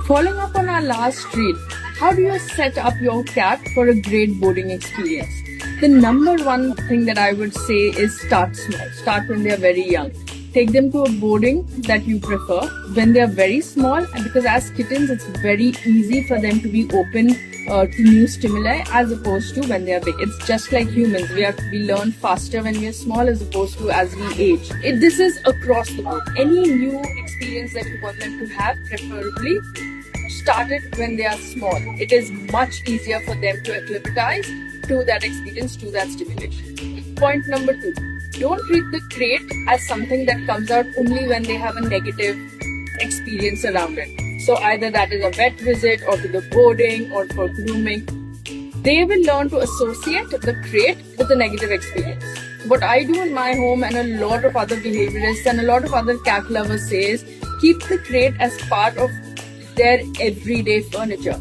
Following up on our last treat, how do you set up your cat for a great boarding experience? The number one thing that I would say is start small. Start when they are very young. Take them to a boarding that you prefer when they are very small, and because as kittens it's very easy for them to be open to new stimuli as opposed to when they are big. It's just like humans. We learn faster when we are small as opposed to as we age. This is across the board. Any new experience that you want them to have, preferably start it when they are small. It is much easier for them to acclimatize to that experience, to that stimulation. Point number 2. Don't treat the crate as something that comes out only when they have a negative experience around it. So either that is a vet visit or to the boarding or for grooming. They will learn to associate the crate with a negative experience. What I do in my home and a lot of other behaviorists and a lot of other cat lovers say is keep the crate as part of their everyday furniture.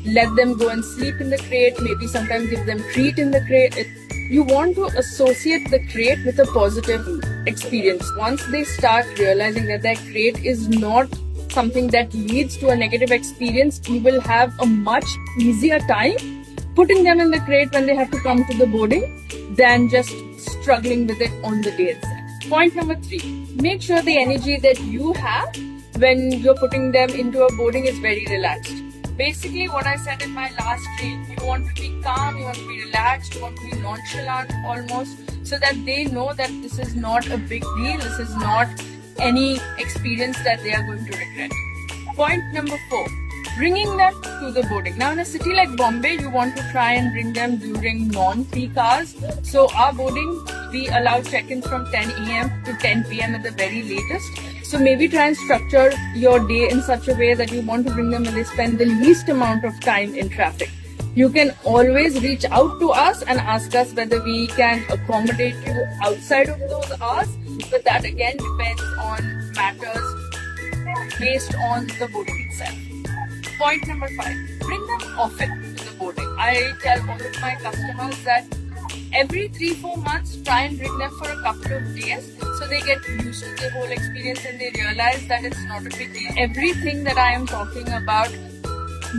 Let them go and sleep in the crate, maybe sometimes give them treat in the crate. You want to associate the crate with a positive experience. Once they start realizing that their crate is not something that leads to a negative experience, you will have a much easier time putting them in the crate when they have to come to the boarding than just struggling with it on the day itself. Point number 3, make sure the energy that you have when you're putting them into a boarding is very relaxed. Basically what I said in my last reel, you want to be calm, you want to be relaxed, you want to be nonchalant almost, so that they know that this is not a big deal, this is not any experience that they are going to regret. Point number 4, bringing them to the boarding. Now in a city like Bombay, you want to try and bring them during non-peak hours. So our boarding, we allow check-ins from 10 a.m. to 10 p.m. at the very latest. So maybe try and structure your day in such a way that you want to bring them when they spend the least amount of time in traffic. You can always reach out to us and ask us whether we can accommodate you outside of those hours, but that again depends on matters based on the boarding itself. Point number 5, bring them often to the boarding. I tell all of my customers that every 3-4 months, try and bring them for a couple of days so they get used to the whole experience and they realize that it's not a big deal. Everything that I am talking about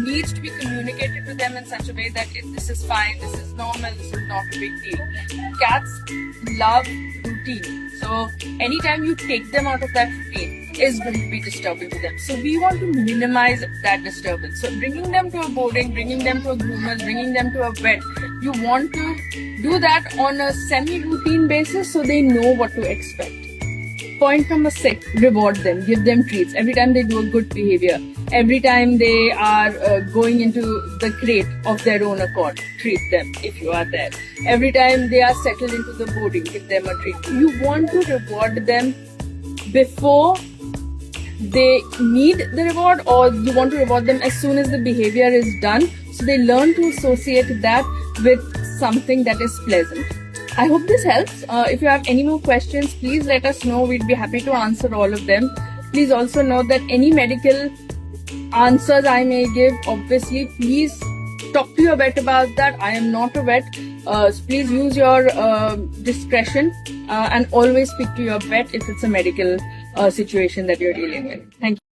needs to be communicated to them in such a way that this is fine, this is normal, this is not a big deal. Cats love routine. So anytime you take them out of that routine is going to be disturbing to them. So we want to minimize that disturbance. So bringing them to a boarding, bringing them to a groomer, bringing them to a vet, you want to do that on a semi-routine basis so they know what to expect. Point number 6, reward them, give them treats. Every time they do a good behavior, every time they are going into the crate of their own accord, treat them if you are there. Every time they are settled into the boarding, give them a treat. You want to reward them before they need the reward, or you want to reward them as soon as the behavior is done, so they learn to associate that with something that is pleasant. I hope this helps. If you have any more questions, please let us know. We'd be happy to answer all of them. Please also note that any medical answers I may give, obviously, please talk to your vet about that. I am not a vet. So please use your discretion and always speak to your vet if it's a medical situation that you're dealing with. Thank you.